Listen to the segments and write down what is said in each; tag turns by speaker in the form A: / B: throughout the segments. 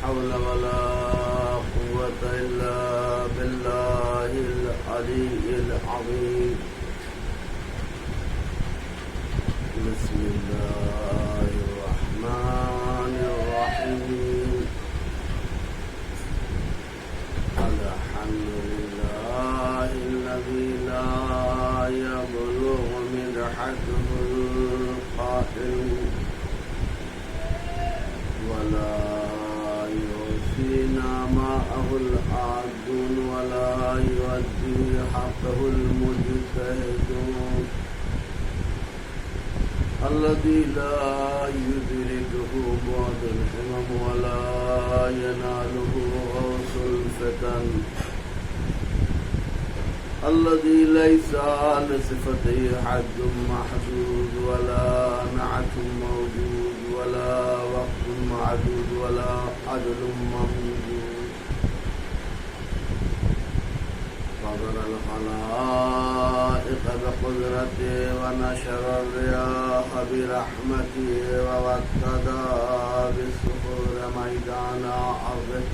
A: حول ولا قوة إلا بالله العلي العظيم. بسم الله الرحمن الرحيم. الحمد لله الذي لا يبلغ مدحته القائل ولا يوفينا ماءه العادون ولا يؤدي حقه المجتهدون الذي لا يدركه بعد الهمم ولا يناله غوث الفتن الذي ليس لصفته حد محدود ولا نعت موجود ولا وقت معدود ولا عدل ممدود. فضل الخلائق بقدرته ونشر الرياح برحمته ووكد بالصخور ميدان أرضه.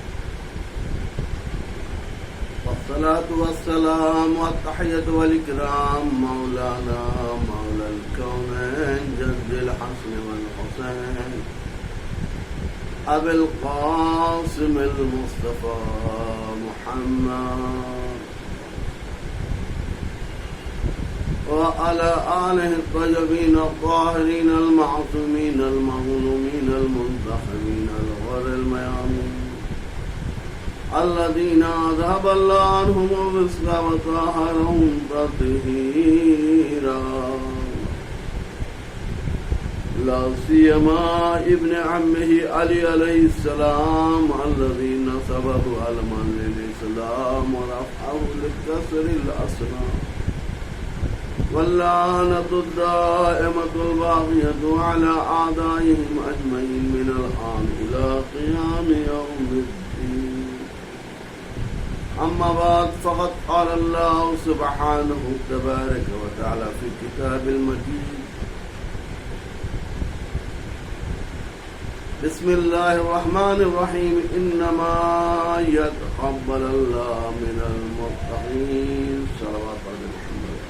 A: والصلاة والسلام والتحية والإكرام مولانا مولى الكونين جد الحسن والحسين أبي القاسم المصطفى محمد وعلى آله الطيبين الطاهرين المعصومين المظلومين المنتخبين الغر الميامين الذين أذهب الله عنهم الرزق وطهرهم تطهيرا. لا سيما ابن عمه علي عليه السلام الذي نسبه علما للإسلام ورفعه لكسر الأصنام. واللعنة الدائمة الباقية على أعدائهم أجمعين من الآن إلى قيام يوم الدين. أما بعد فقد قال الله سبحانه تبارك وتعالى في الكتاب المجيد: بسم الله الرحمن الرحيم إنما يتقبل الله من المتقين. صلوات على محمد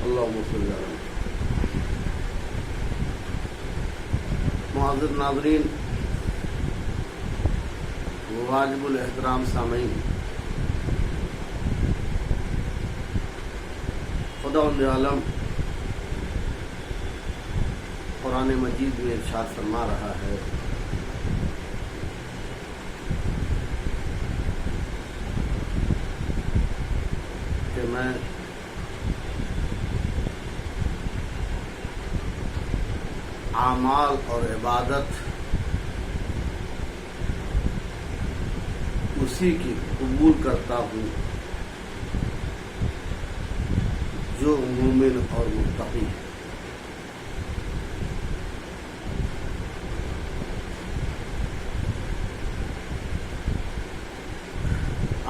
A: اللهم صل على محمد. معزز ناظرین، واجب الاحترام سامعین، خداوند عالم قرآن مجید میں ارشاد فرما رہا ہے کہ میں اعمال اور عبادت اسی کی قبول کرتا ہوں جو مومن اور متقی ہے.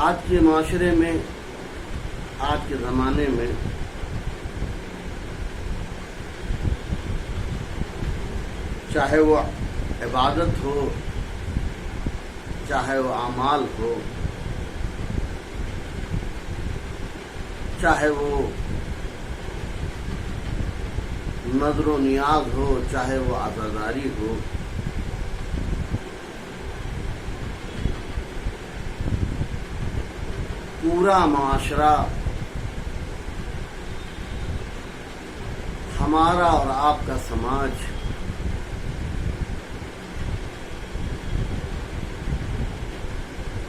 A: آج کے معاشرے میں، آج کے زمانے میں چاہے وہ عبادت ہو، چاہے وہ اعمال ہو، چاہے وہ نظر و نیاز ہو، چاہے وہ عزاداری ہو، پورا معاشرہ ہمارا اور آپ کا سماج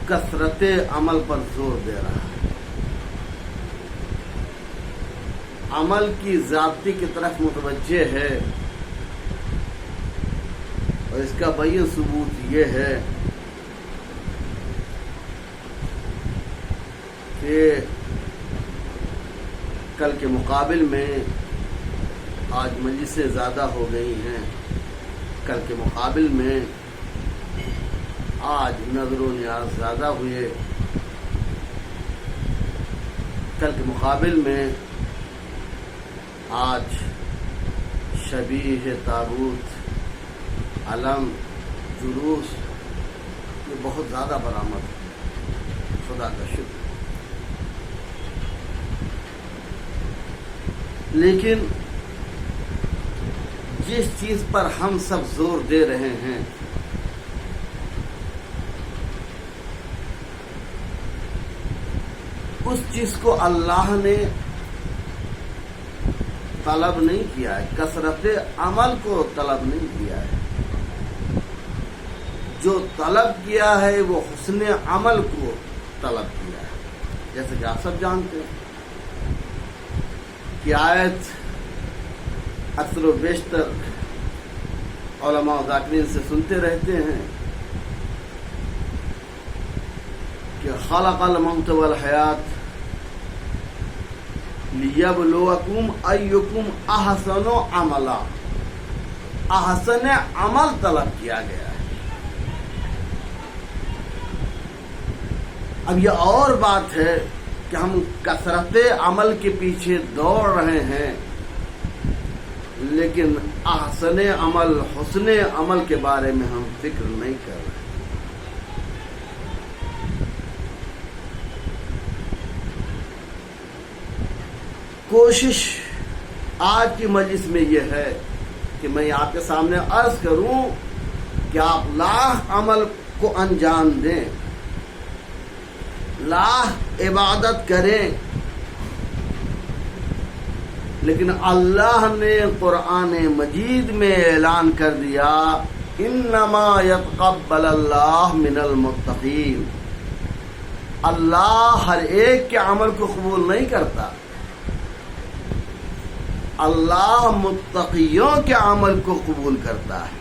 A: کثرت عمل پر زور دے رہا ہے. عمل کی زیادتی کی طرف متوجہ ہے، اور اس کا بین ثبوت یہ ہے کہ کل کے مقابل میں آج مجلسیں زیادہ ہو گئی ہیں، کل کے مقابل میں آج نظر و نیاز زیادہ ہوئے، کل کے مقابل میں آج شبیہ تابوت، علم، جلوس یہ بہت زیادہ برآمد ہے، خدا کا شکر۔ لیکن جس چیز پر ہم سب زور دے رہے ہیں اس چیز کو اللہ نے طلب نہیں کیا ہے، کثرت عمل کو طلب نہیں کیا ہے۔ جو طلب کیا ہے وہ حسن عمل کو طلب کیا ہے، جیسے کہ آپ سب جانتے ہیں کہ آیت اکثر و بیشتر علماء و ذاکرین سے سنتے رہتے ہیں کہ خلق الموت والحیات لیبلوکم ایکم احسن عملا، احسن عمل طلب کیا گیا ہے۔ اب یہ اور بات ہے کہ ہم کثرت عمل کے پیچھے دوڑ رہے ہیں لیکن احسن عمل، حسن عمل کے بارے میں ہم فکر نہیں کر رہے۔ کوشش آج کی مجلس میں یہ ہے کہ میں آپ کے سامنے عرض کروں کہ آپ لاکھ عمل کو انجام دیں، لاکھ عبادت کریں، لیکن اللہ نے قرآن مجید میں اعلان کر دیا انما یتقبل اللہ من المتقین، اللہ ہر ایک کے عمل کو قبول نہیں کرتا، اللہ متقیوں کے عمل کو قبول کرتا ہے۔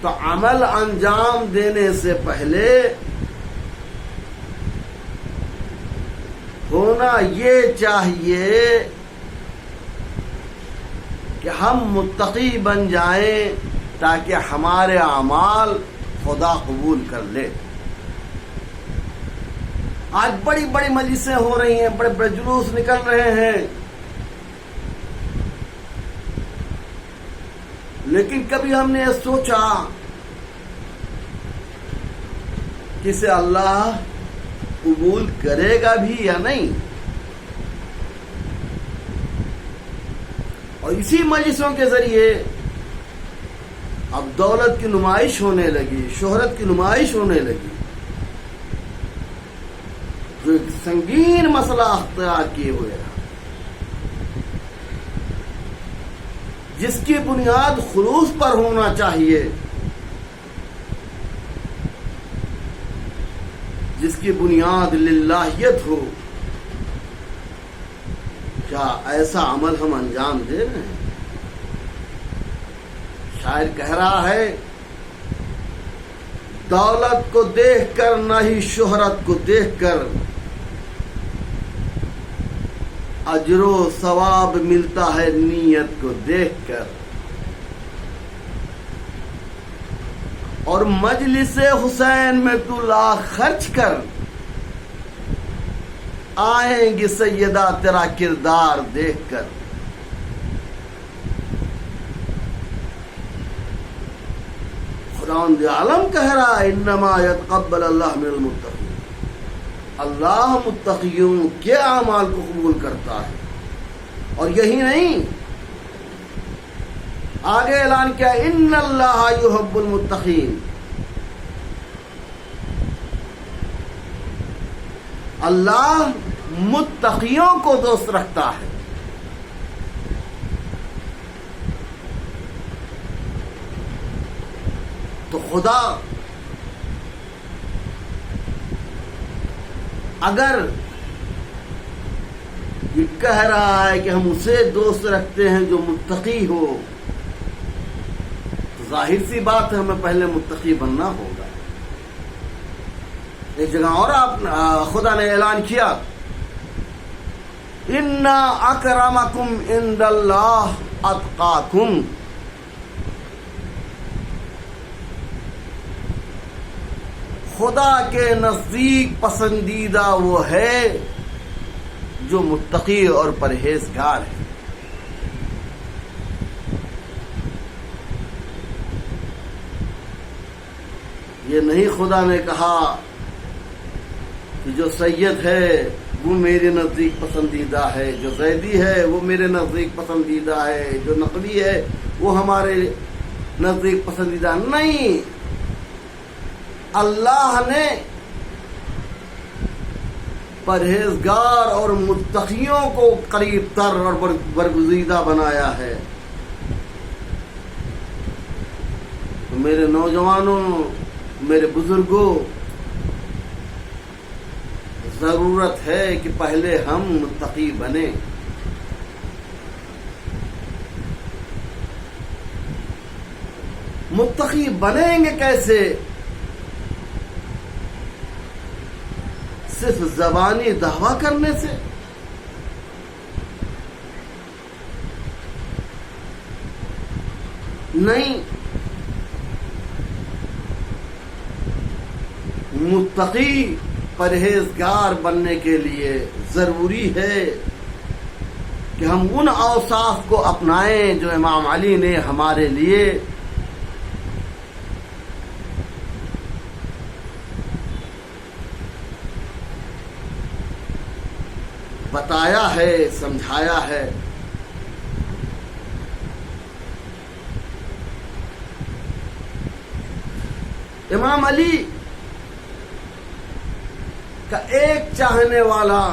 A: تو عمل انجام دینے سے پہلے ہونا یہ چاہیے کہ ہم متقی بن جائیں تاکہ ہمارے اعمال خدا قبول کر لے۔ آج بڑی بڑی مجلسیں ہو رہی ہیں، بڑے بڑے جلوس نکل رہے ہیں، لیکن کبھی ہم نے یہ سوچا کہ اسے اللہ قبول کرے گا بھی یا نہیں؟ اور اسی مجلسوں کے ذریعے اب دولت کی نمائش ہونے لگی، شہرت کی نمائش ہونے لگی، جو ایک سنگین مسئلہ اختیار کیے ہوئے رہا، جس کی بنیاد خلوص پر ہونا چاہیے، جس کی بنیاد للہیت ہو۔ کیا ایسا عمل ہم انجام دے رہے ہیں؟ شاعر کہہ رہا ہے دولت کو دیکھ کر نہ ہی شہرت کو دیکھ کر اجر و ثواب ملتا ہے نیت کو دیکھ کر، اور مجلس حسین میں تو لاکھ خرچ کر آئیں گی سیدہ تیرا کردار دیکھ کر۔ خداوند عالم کہہ رہا ہے انما یتقبل اللہ من المتقین، اللہ متقیوں کے اعمال کو قبول کرتا ہے۔ اور یہی نہیں، آگے اعلان کیا ان اللہ یحب المتقین، اللہ متقیوں کو دوست رکھتا ہے۔ تو خدا اگر یہ کہہ رہا ہے کہ ہم اسے دوست رکھتے ہیں جو متقی ہو، تو ظاہر سی بات ہے ہمیں پہلے متقی بننا ہوگا۔ ایک جگہ اور خدا نے اعلان کیا ان اکرمکم عند اللہ اتقاکم، خدا کے نزدیک پسندیدہ وہ ہے جو متقی اور پرہیزگار ہے۔ یہ نہیں خدا نے کہا کہ جو سید ہے وہ میرے نزدیک پسندیدہ ہے، جو زیدی ہے وہ میرے نزدیک پسندیدہ ہے، جو نقوی ہے وہ ہمارے نزدیک پسندیدہ نہیں۔ اللہ نے پرہیزگار اور متقیوں کو قریب تر اور برگزیدہ بنایا ہے۔ میرے نوجوانوں، میرے بزرگوں، ضرورت ہے کہ پہلے ہم متقی بنیں۔ متقی بنیں گے کیسے؟ صرف زبانی دعویٰ کرنے سے؟ نہیں، متقی پرہیزگار بننے کے لیے ضروری ہے کہ ہم ان اوصاف کو اپنائیں جو امام علی نے ہمارے لیے بتایا ہے، سمجھایا ہے۔ امام علی کا ایک چاہنے والا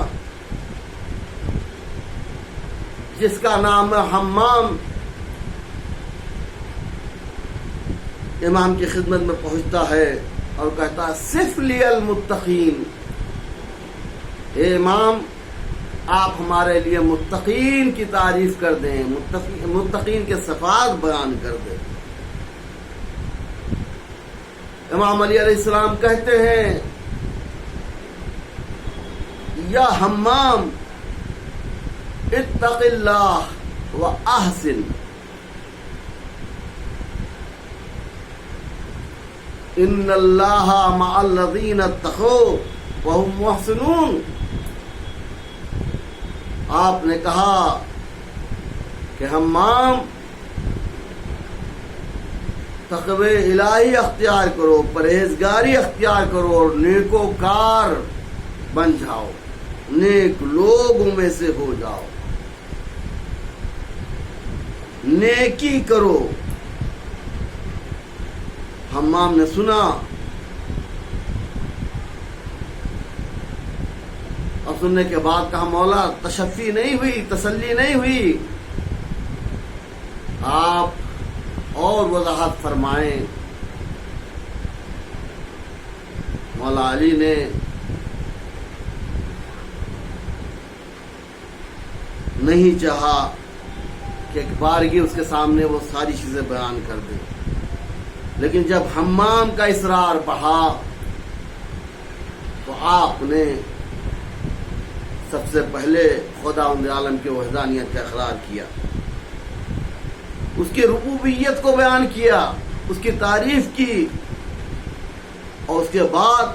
A: جس کا نام ہے حمام، امام کی خدمت میں پہنچتا ہے اور کہتا ہے صف لی المتقین، اے امام آپ ہمارے لیے متقین کی تعریف کر دیں، متقین کے صفات بیان کر دیں۔ امام علی علیہ السلام کہتے ہیں یا حمام اتق اللہ و احسن، ان اللہ مع الذین اتقوا وهم محسنون۔ آپ نے کہا کہ حمام تقوی الہی اختیار کرو، پرہیزگاری اختیار کرو اور نیکوکار بن جاؤ، نیک لوگوں میں سے ہو جاؤ، نیکی کرو۔ حمام نے سنا اور سننے کے بعد کہا مولا تشفی نہیں ہوئی، تسلی نہیں ہوئی، آپ اور وضاحت فرمائیں۔ مولا علی نے نہیں چاہا کہ ایک بارگی اس کے سامنے وہ ساری چیزیں بیان کر دیں، لیکن جب حمام کا اصرار بڑھا تو آپ نے سب سے پہلے خداوند عالم کی وحدانیت کا اقرار کیا، اس کی ربوبیت کو بیان کیا، اس کی تعریف کی، اور اس کے بعد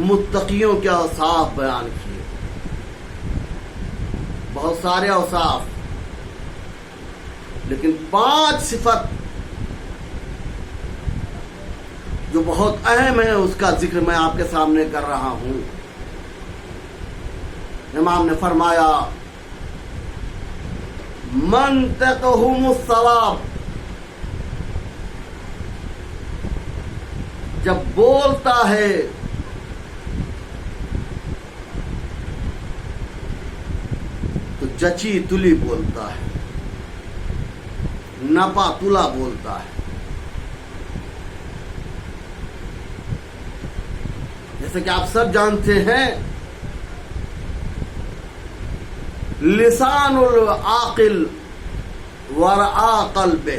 A: متقیوں کے اوصاف بیان کیے، بہت سارے اوصاف، لیکن 5 صفت جو بہت اہم ہے اس کا ذکر میں آپ کے سامنے کر رہا ہوں۔ امام نے فرمایا منطقہم الصواب، جب بولتا ہے تو جچی تلی بولتا ہے، نپا تلا بولتا ہے۔ جیسے کہ آپ سب جانتے ہیں لسان العاقل ورعا قلبہ،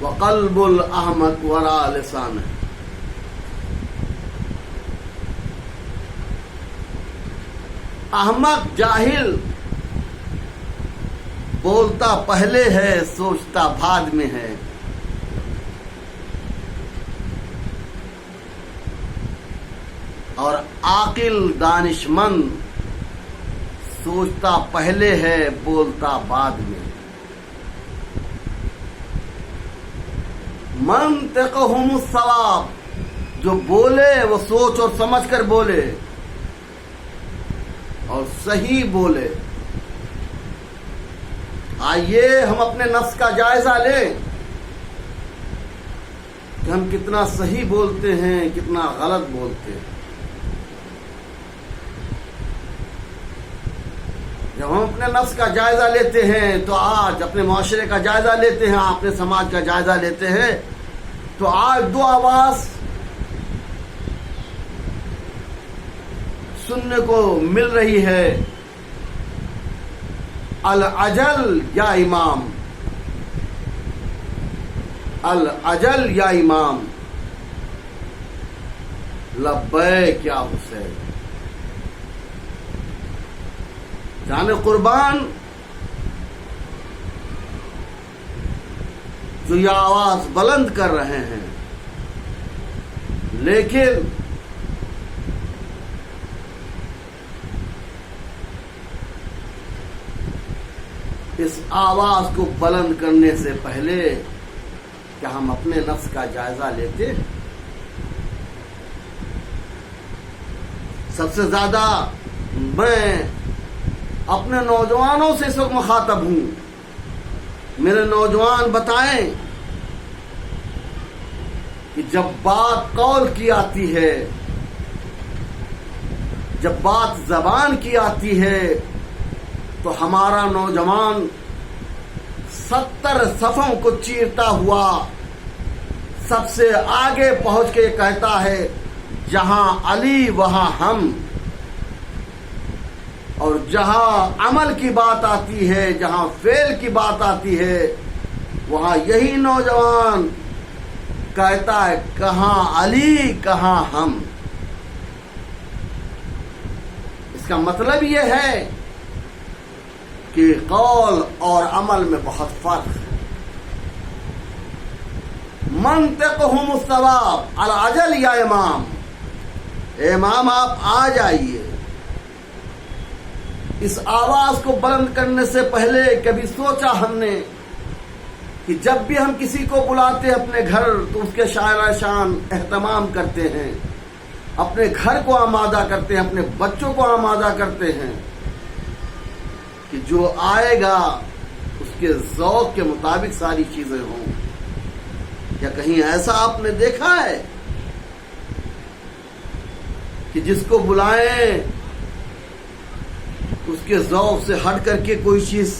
A: وقلب الاحمق ورعا لسانہ۔ احمق جاہل بولتا پہلے ہے، سوچتا بعد میں ہے۔ اور عاقل دانشمند سوچتا پہلے ہے بولتا بعد میں. منطقہم الصواب، جو بولے وہ سوچ اور سمجھ کر بولے اور صحیح بولے. آئیے ہم اپنے نفس کا جائزہ لیں کہ ہم کتنا صحیح بولتے ہیں، کتنا غلط بولتے ہیں. جب ہم اپنے نفس کا جائزہ لیتے ہیں تو آج اپنے معاشرے کا جائزہ لیتے ہیں، اپنے سماج کا جائزہ لیتے ہیں، تو آج دو آواز سننے کو مل رہی ہے: العجل یا امام، العجل یا امام، لبیک یا حسین. جان قربان، جو یہ آواز بلند کر رہے ہیں، لیکن اس آواز کو بلند کرنے سے پہلے کیا ہم اپنے نفس کا جائزہ لیتے؟ سب سے زیادہ میں اپنے نوجوانوں سے اس وقت مخاطب ہوں. میرے نوجوان بتائیں کہ جب بات قول کی آتی ہے، جب بات زبان کی آتی ہے، تو ہمارا نوجوان 70 صفوں کو چیرتا ہوا سب سے آگے پہنچ کے کہتا ہے: جہاں علی وہاں ہم. اور جہاں عمل کی بات آتی ہے، جہاں فعل کی بات آتی ہے، وہاں یہی نوجوان کہتا ہے: کہاں علی کہاں ہم. اس کا مطلب یہ ہے کہ قول اور عمل میں بہت فرق ہے. منطقہم الصواب، العجل یا امام. امام آپ آ جائیے. اس آواز کو بلند کرنے سے پہلے کبھی سوچا ہم نے کہ جب بھی ہم کسی کو بلاتے ہیں اپنے گھر تو اس کے شاعر شان اہتمام کرتے ہیں، اپنے گھر کو آمادہ کرتے ہیں، اپنے بچوں کو آمادہ کرتے ہیں کہ جو آئے گا اس کے ذوق کے مطابق ساری چیزیں ہوں. کیا کہیں ایسا آپ نے دیکھا ہے کہ جس کو بلائیں اس کے ذوق سے ہٹ کر کے کوئی چیز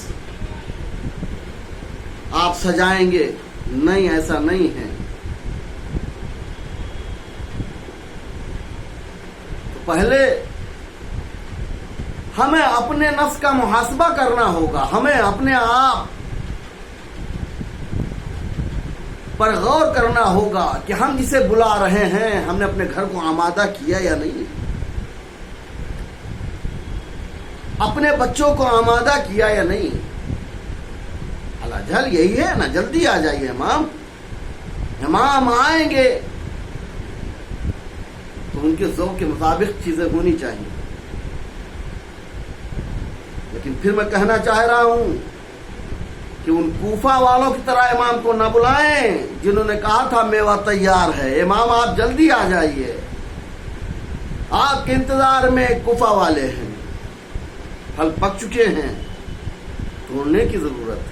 A: آپ سجائیں گے؟ نہیں، ایسا نہیں ہے. تو پہلے ہمیں اپنے نفس کا محاسبہ کرنا ہوگا. ہمیں اپنے آپ پر غور کرنا ہوگا کہ ہم جسے بلا رہے ہیں ہم نے اپنے گھر کو آمادہ کیا یا نہیں، اپنے بچوں کو آمادہ کیا یا نہیں. العجل یہی ہے نا، جلدی آ جائیے امام. امام آئیں گے تو ان کے ذوق کے مطابق چیزیں ہونی چاہیے. لیکن پھر میں کہنا چاہ رہا ہوں کہ ان کوفہ والوں کی طرح امام کو نہ بلائیں جنہوں نے کہا تھا میوہ تیار ہے. امام آپ جلدی آ جائیے، آپ کے انتظار میں کوفہ والے ہیں، پھل پک چکے ہیں، توڑنے کی ضرورت ہے.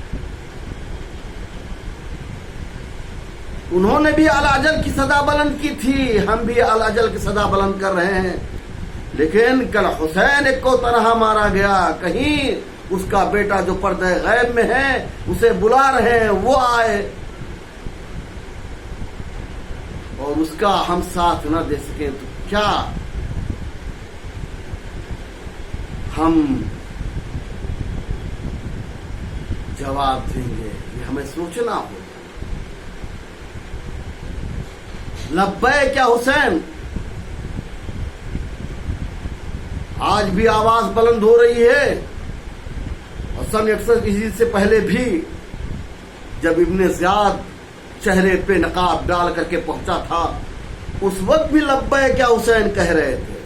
A: انہوں نے بھی العجل کی صدا بلند کی تھی، ہم بھی العجل کی صدا بلند کر رہے ہیں. لیکن کل حسین ایک کو طرح مارا گیا، کہیں اس کا بیٹا جو پردہ غیب میں ہے اسے بلا رہے ہیں، وہ آئے اور اس کا ہم ساتھ نہ دے سکیں تو کیا ہم جواب دیں گے؟ یہ ہمیں سوچنا ہوگا. لبیک یا حسین. آج بھی آواز بلند ہو رہی ہے، اور سن 61 سے پہلے بھی جب ابن زیاد چہرے پہ نقاب ڈال کر کے پہنچا تھا اس وقت بھی لبیک یا حسین کہہ رہے تھے.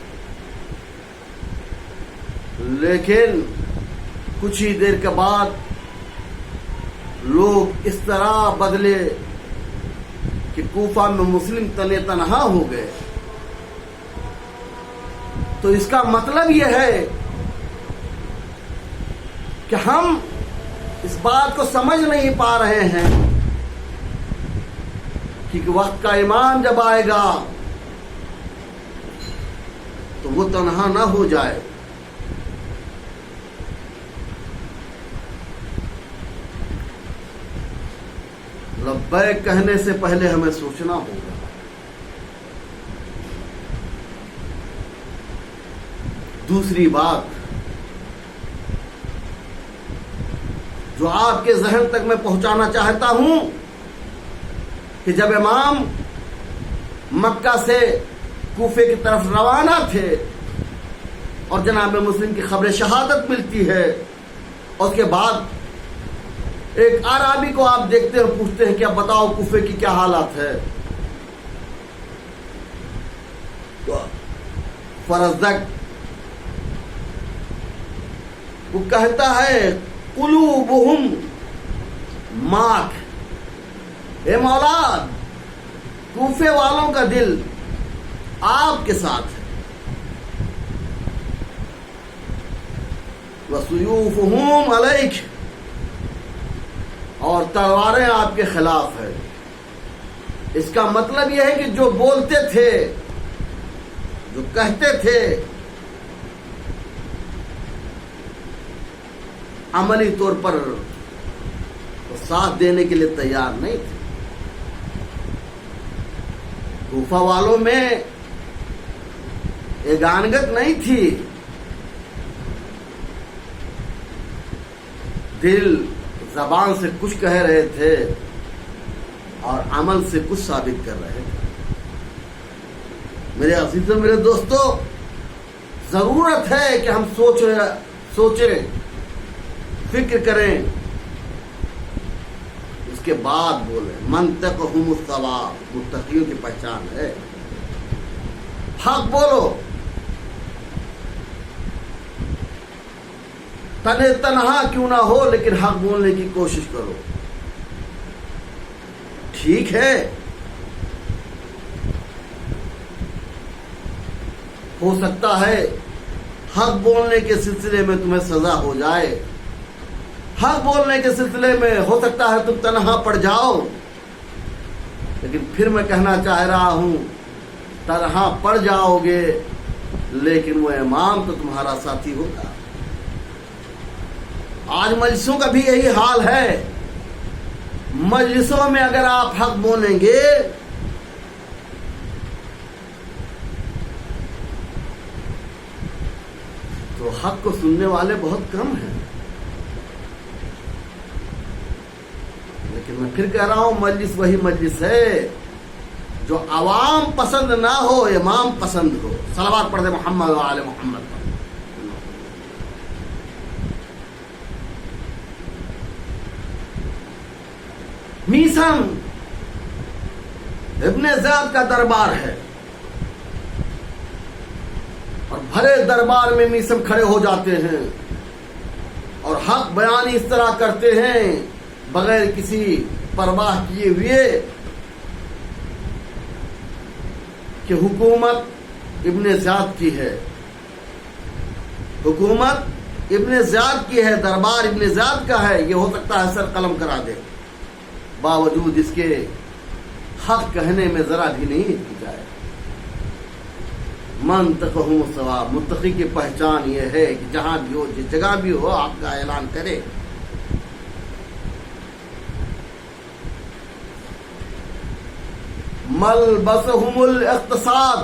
A: لیکن کچھ ہی دیر کے بعد لوگ اس طرح بدلے کہ کوفہ میں مسلم تنے تنہا ہو گئے. تو اس کا مطلب یہ ہے کہ ہم اس بات کو سمجھ نہیں پا رہے ہیں کہ وقت کا امام جب آئے گا تو وہ تنہا نہ ہو جائے. لبیک کہنے سے پہلے ہمیں سوچنا ہوگا. دوسری بات جو آپ کے ذہن تک میں پہنچانا چاہتا ہوں کہ جب امام مکہ سے کوفے کی طرف روانہ تھے اور جناب مسلم کی خبر شہادت ملتی ہے، اور اس کے بعد ایک اعرابی کو آپ دیکھتے ہیں، پوچھتے ہیں کہ اب بتاؤ کوفے کی کیا حالات ہے. تو فرزدق وہ کہتا ہے قلوبہم ماک، اے مولا کوفے والوں کا دل آپ کے ساتھ ہے. وسیوفہم علیک، اور تلواریں آپ کے خلاف ہے. اس کا مطلب یہ ہے کہ جو بولتے تھے، جو کہتے تھے، عملی طور پر ساتھ دینے کے لیے تیار نہیں تھے. کوفہ والوں میں ایگانگت نہیں تھی. دل زبان سے کچھ کہہ رہے تھے اور عمل سے کچھ ثابت کر رہے تھے. میرے عزیزوں، میرے دوستوں، ضرورت ہے کہ ہم سوچیں، فکر کریں، اس کے بعد بولیں. منطقہم الصواب، متقیوں کی پہچان ہے. حق بولو، تنہا کیوں نہ ہو لیکن حق بولنے کی کوشش کرو. ٹھیک ہے، ہو سکتا ہے حق بولنے کے سلسلے میں تمہیں سزا ہو جائے، حق بولنے کے سلسلے میں ہو سکتا ہے تم تنہا پڑ جاؤ، لیکن پھر میں کہنا چاہ رہا ہوں تنہا پڑ جاؤ گے لیکن وہ امام تو تمہارا ساتھی ہوگا. آج مجلسوں کا بھی یہی حال ہے. مجلسوں میں اگر آپ حق بولیں گے تو حق کو سننے والے بہت کم ہیں. لیکن میں پھر کہہ رہا ہوں، مجلس وہی مجلس ہے جو عوام پسند نہ ہو، امام پسند ہو. صلوات پڑھ دے محمد و آل محمد. میثم ابن زیاد کا دربار ہے اور بھرے دربار میں میثم کھڑے ہو جاتے ہیں اور حق بیانی اس طرح کرتے ہیں بغیر کسی پرواہ کیے ہوئے کہ حکومت ابن زیاد کی ہے، حکومت ابن زیاد کی ہے، دربار ابن زیاد کا ہے. یہ ہو سکتا ہے سر قلم کرا دے، باوجود اس کے حق کہنے میں ذرا بھی نہیں ہچکی جائے. منطقہم الصواب، متقی کی پہچان یہ ہے کہ جہاں بھی ہو، جس جگہ بھی ہو، آپ کا اعلان کرے. ملبسہم الاقتصاد،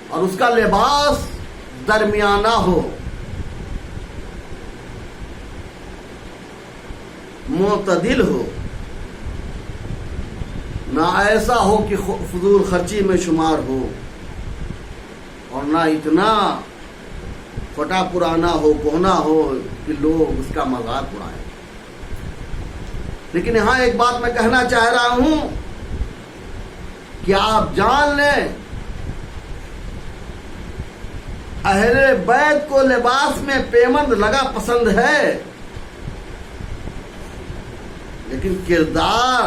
A: اور اس کا لباس درمیانہ ہو، معتدل ہو، نہ ایسا ہو کہ فضول خرچی میں شمار ہو اور نہ اتنا پھٹا پرانا ہو، کہنا ہو کہ لوگ اس کا مذاق اڑائیں. لیکن یہاں ایک بات میں کہنا چاہ رہا ہوں کہ آپ جان لیں اہل بیت کو لباس میں پیمند لگا پسند ہے، لیکن کردار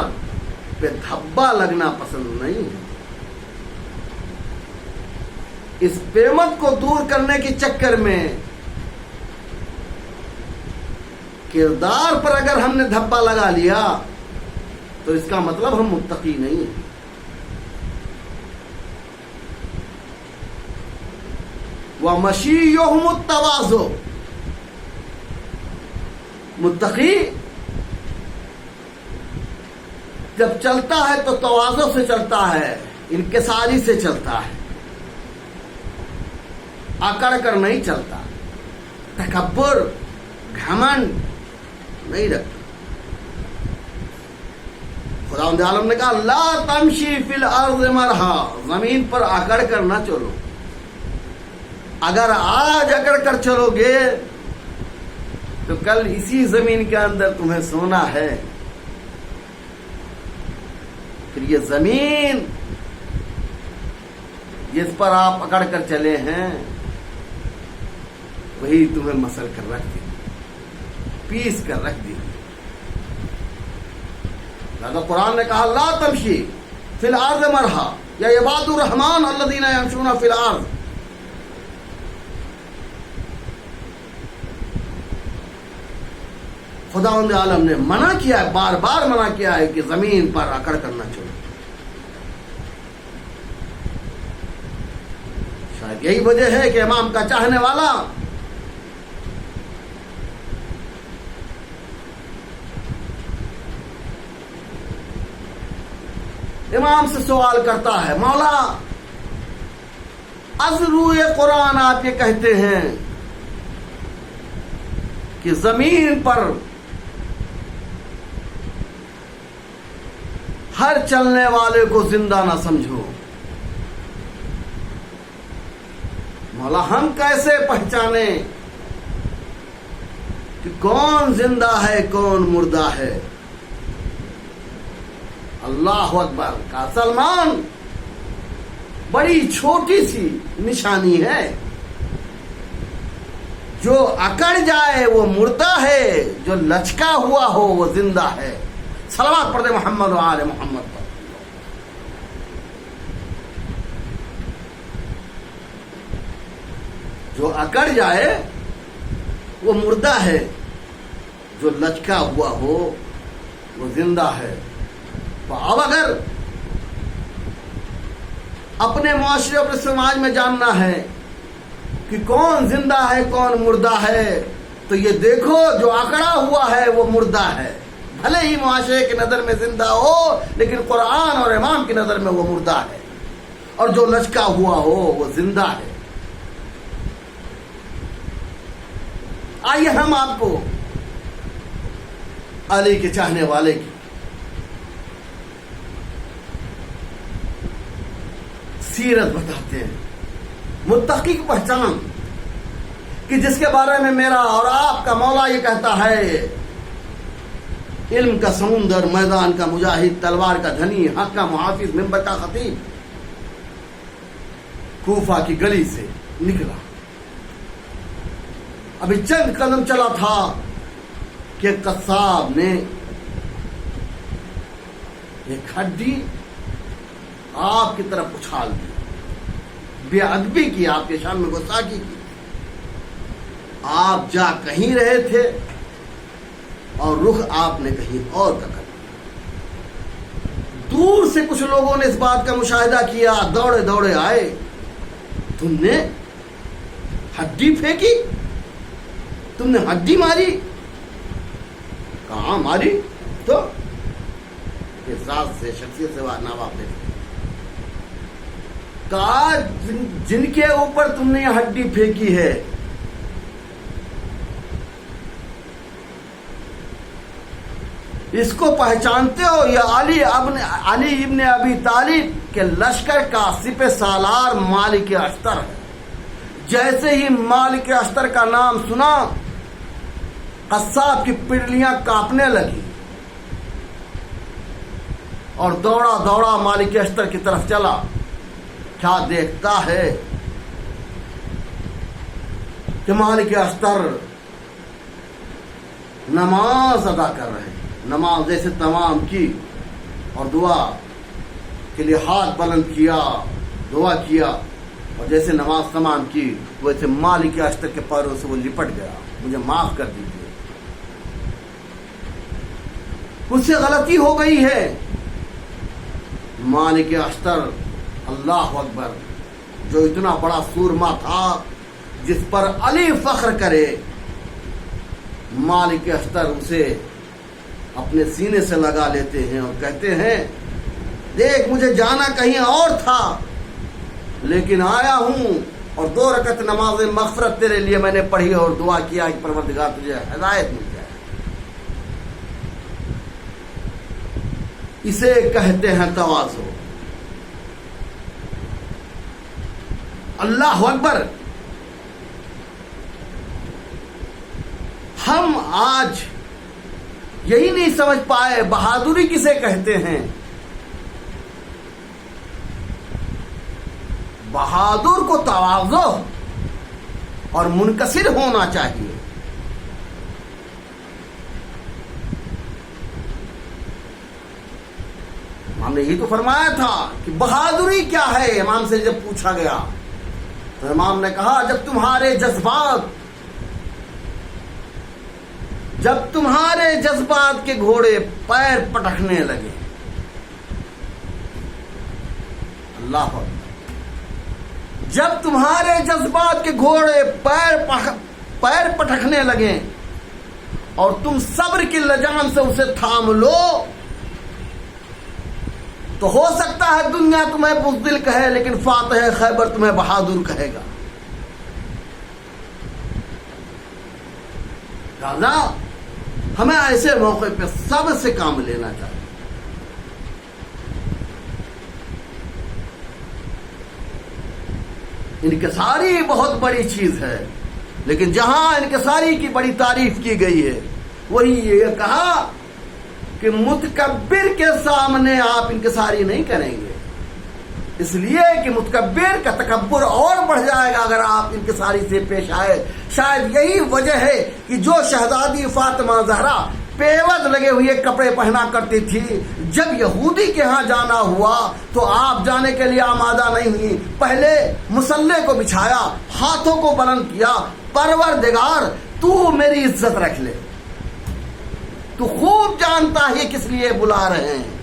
A: پہ دھبا لگنا پسند نہیں ہے۔ اس پیمند کو دور کرنے کے چکر میں کردار پر اگر ہم نے دھبا لگا لیا تو اس کا مطلب ہم متقی نہیں ہیں۔ وَمَشِيُّهُمُ التَّوَاضُعُ، متقی جب چلتا ہے تو تواضع سے چلتا ہے، انکساری سے چلتا ہے، اکڑ کر نہیں چلتا، تکبر گھمنڈ نہیں رکھتا۔ خداوند عالم نے کہا لا تمشی فی الارض مرحا، زمین پر اکڑ کر نہ چلو۔ اگر آج اکڑ کر چلو گے تو کل اسی زمین کے اندر تمہیں سونا ہے۔ پھر یہ زمین جس پر آپ اکڑ کر چلے ہیں وہی تمہیں مسل کر رکھ دے، پیس کر رکھ دی۔ لہذا قرآن نے کہا لا تمشی فی الارض مرحا یا عباد الرحمن الذین یمشون فی الارض۔ خداوند عالم نے منع کیا ہے، بار بار منع کیا ہے کہ زمین پر اکڑ کرنا چاہیے۔ شاید یہی وجہ ہے کہ امام کا چاہنے والا امام سے سوال کرتا ہے، مولا از روئے قرآن آپ یہ کہتے ہیں کہ زمین پر ہر چلنے والے کو زندہ نہ سمجھو، مولا ہم کیسے پہچانے کہ کون زندہ ہے کون مردہ ہے؟ اللہ اکبر کا سلمان بڑی چھوٹی سی نشانی ہے، جو اکڑ جائے وہ مردہ ہے، جو لچکا ہوا ہو وہ زندہ ہے۔ صلوات پڑھ دے محمد و آل محمد پر۔ جو اکڑ جائے وہ مردہ ہے، جو لچکا ہوا ہو وہ زندہ ہے۔ تو اب اگر اپنے معاشرے اپنے سماج میں جاننا ہے کہ کون زندہ ہے کون مردہ ہے تو یہ دیکھو جو اکڑا ہوا ہے وہ مردہ ہے، بھلے ہی معاشرے کی نظر میں زندہ ہو لیکن قرآن اور امام کی نظر میں وہ مردہ ہے، اور جو لچکا ہوا ہو وہ زندہ ہے۔ آئیے ہم آپ کو علی کے چاہنے والے کی سیرت بتاتے ہیں، متقی کی پہچان کہ جس کے بارے میں میرا اور آپ کا مولا یہ کہتا ہے علم کا سمندر، میدان کا مجاہد، تلوار کا دھنی، حق کا محافظ، منبر کا خطیب، کوفہ کی گلی سے نکلا، ابھی چند قدم چلا تھا کہ قصاب نے ایک ہڈی آپ کی طرف اچھال دی، بے ادبی کی، آپ کے شان میں گستاخی کی۔ آپ جا کہیں رہے تھے اور رخ آپ نے کہیں اور کا کر دیا۔ دور سے کچھ لوگوں نے اس بات کا مشاہدہ کیا، دوڑے دوڑے آئے، تم نے ہڈی پھینکی، تم نے ہڈی ماری؟ کہاں ماری؟ تو ذات سے شخصیت سے ناواقف، کہا جن کے اوپر تم نے یہ ہڈی پھینکی ہے اس کو پہچانتے ہو؟ یہ علی ابن ابی طالب کے لشکر کا سپہ سالار مالک اشتر ہے۔ جیسے ہی مالک اشتر کا نام سنا قصاب کی پنڈلیاں کانپنے لگی اور دوڑا دوڑا مالک اشتر کی طرف چلا۔ کیا دیکھتا ہے کہ مالک اشتر نماز ادا کر رہے ہیں، نماز جیسے تمام کی اور دعا کے لیے ہاتھ بلند کیا، دعا کیا، اور جیسے نماز تمام کی ویسے مالک اشتر کے پیروں سے وہ لپٹ گیا، مجھے معاف کر دیجیے، مجھ سے غلطی ہو گئی ہے۔ مالک اشتر اللہ اکبر، جو اتنا بڑا سورما تھا جس پر علی فخر کرے، مالک اشتر اسے اپنے سینے سے لگا لیتے ہیں اور کہتے ہیں دیکھ مجھے جانا کہیں اور تھا لیکن آیا ہوں، اور 2 رکعت نماز مغفرت تیرے لیے میں نے پڑھی اور دعا کیا کہ پروردگار تجھے ہدایت مل جائے۔ اسے کہتے ہیں تواضع۔ اللہ اکبر، ہم آج یہی نہیں سمجھ پائے بہادری کسے کہتے ہیں۔ بہادر کو تواضع اور منکسر ہونا چاہیے۔ ہم نے یہی تو فرمایا تھا کہ بہادری کیا ہے۔ امام سے جب پوچھا گیا تو امام نے کہا جب تمہارے جذبات کے گھوڑے پیر پٹکنے لگے۔ اللہ اکبر، جب تمہارے جذبات کے گھوڑے پیر پٹکنے لگے اور تم صبر کی لجام سے اسے تھام لو تو ہو سکتا ہے دنیا تمہیں بزدل کہے لیکن فاتح خیبر تمہیں بہادر کہے گا۔ لہذا ہمیں ایسے موقع پہ صبر سے کام لینا چاہیے۔ انکساری بہت بڑی چیز ہے، لیکن جہاں انکساری کی بڑی تعریف کی گئی ہے وہی یہ کہا کہ متکبر کے سامنے آپ انکساری نہیں کریں گے، اس لیے کہ متکبر کا تکبر اور بڑھ جائے گا اگر آپ انکساری سے پیش آئے۔ شاید یہی وجہ ہے کہ جو شہزادی فاطمہ زہرا پیوند لگے ہوئے کپڑے پہنا کرتی تھی، جب یہودی کے ہاں جانا ہوا تو آپ جانے کے لیے آمادہ نہیں ہوئی، پہلے مصلے کو بچھایا، ہاتھوں کو بلند کیا، پروردگار تو میری عزت رکھ لے، تو خوب جانتا ہے کس لیے بلا رہے ہیں۔